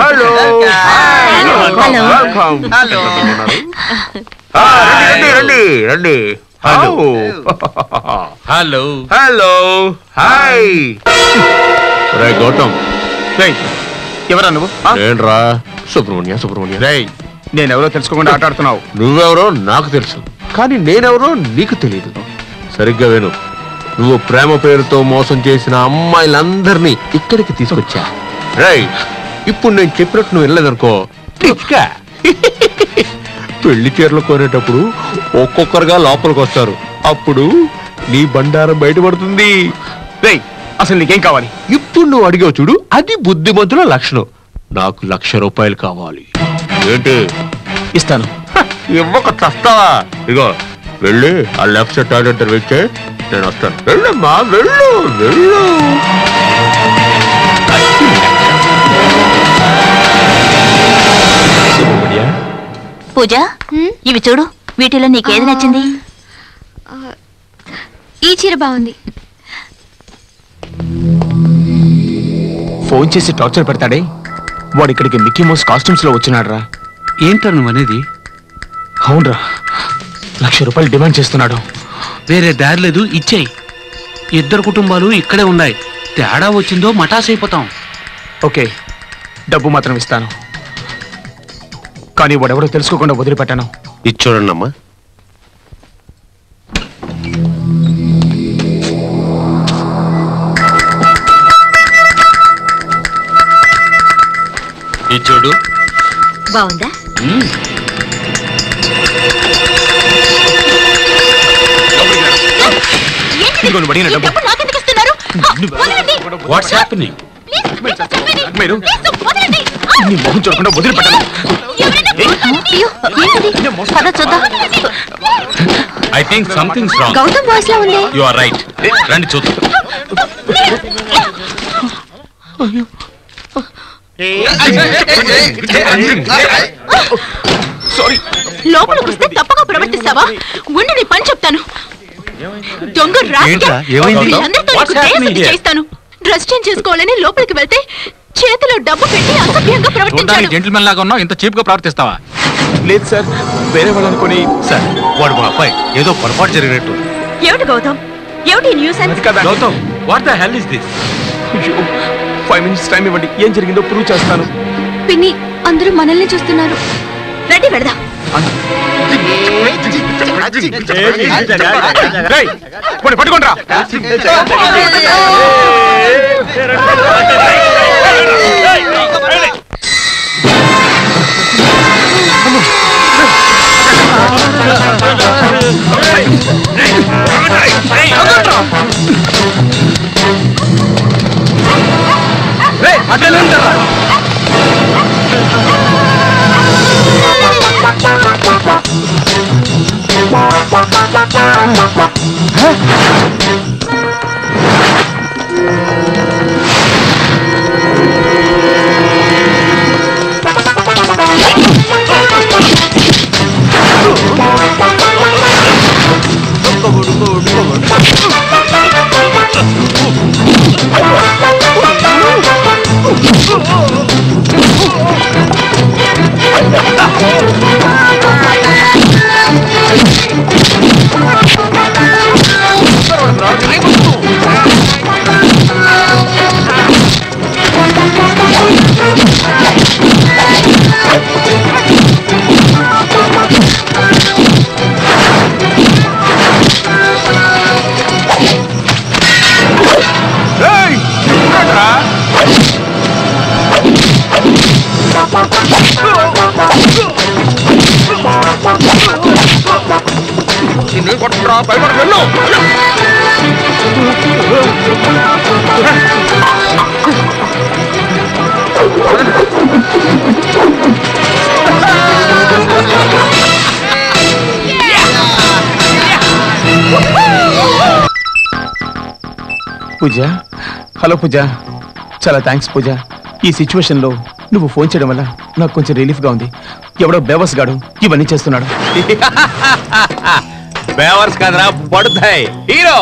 Hello రండి రండి. Hello hello hi. Gautam ఎవరా నువ్వు? ఏంట్రా సుబ్రహ్మణ్య నేనెవరో తెలుసుకోకుండా ఆటాడుతున్నావు. నువ్వెవరో నాకు తెలుసు, కానీ నేనెవరో నీకు తెలియదు. సరిగ్గా విను. నువ్వు ప్రేమ పేరుతో మోసం చేసిన అమ్మాయిలందరినీ ఇక్కడికి తీసుకొచ్చా. ఇప్పుడు నేను చెప్పినట్టు నువ్వు వెళ్ళలేదనుకో, పెళ్లి చీరలు కొనేటప్పుడు ఒక్కొక్కరుగా లోపలికి వస్తారు. అప్పుడు నీ బండారం బయటపడుతుంది. అసలు నీకేం కావాలి? ఇప్పుడు నువ్వు అడిగావు చూడు, అది బుద్ధిమంతుల లక్షణం. నాకు ₹1,00,000 కావాలి. ఏంటి? ఇస్తాను. ఇవ్వక చస్తావా? ఇగో వెళ్ళి ఆ లెఫ్ట్ సైడ్ టాయిలెట్ దగ్గర వచ్చే, నేను వస్తాను. వెళ్ళమ్మా వెళ్ళు వెళ్ళు. పూజ, ఇవి చూడు, వీటిలో నీకేది నచ్చింది? ఈ చీర బాగుంది. ఫోన్ చేసి టార్చర్ పెడతాడే వాడు. ఇక్కడికి మిక్కీ మౌస్ కాస్ట్యూమ్స్ లో వచ్చినాడు రా. ఏంట్రా నువ్వు అనేది? అవునరా, ₹1,00,000 డిమాండ్ చేస్తున్నాడు. వేరే దారి లేదు, ఇచ్చేయి. ఇద్దరు కుటుంబాలు ఇక్కడే ఉన్నాయి. తేడా వచ్చిందో మటాస్ అయిపోతాం. ఓకే, డబ్బు మాత్రం ఇస్తాను, కానీ వాడెవడో తెలుసుకోకుండా వదిలిపెట్టాను. ఇచ్చోడండి అమ్మా. చూడు, బాగుందా? What's happening? మీరు నీ మొహం చూడకుండా వదిలిపెట్టాను. I think something's wrong. Gautam voice లో ఉంది. You are right. రండి చూద్దాం. లోపలికి వస్తే తప్పగా ప్రవర్తిస్తావా? ఉండి నీ పని చెప్తాను. దొంగ చేస్తాను. డ్రెస్ చేంజ్ చేసుకోవాలని లోపలికి వెళ్తే చేతిలో డబ్బు పెట్టి అసభ్యంగా ప్రవర్తించాడు. జెంటిల్మెన్ లాగా ఉన్నావు, ఇంత చీప్ గా ప్రవర్తిస్తావా? లేదు సార్, వేరే వాళ్ళు అనుకుని. సార్, వాడు మా అబ్బాయి, ఏదో పొరపాటు జరిగినట్టు. ఏమిటి గౌతమ్, ఏమిటి nuisance? Gautam, what the hell is this? 5 minutes time ఇవ్వండి, ఏం జరిగిందో ప్రూవ్ చేస్తాను. పిన్ని, అందరూ మనల్ని చూస్తున్నారు. రెడీ పెడదాం. పట్టుకోండి. పూజ, హలో పూజ. చాలా థ్యాంక్స్ పూజ. ఈ సిచ్యువేషన్ లో నువ్వు ఫోన్ చేయడం వల్ల నాకు కొంచెం రిలీఫ్ గా ఉంది. ఎవడో బేవర్స్ గాడు ఇవన్నీ చేస్తున్నాడు. బేవర్స్ కాదరా, పడుతాయి హీరో.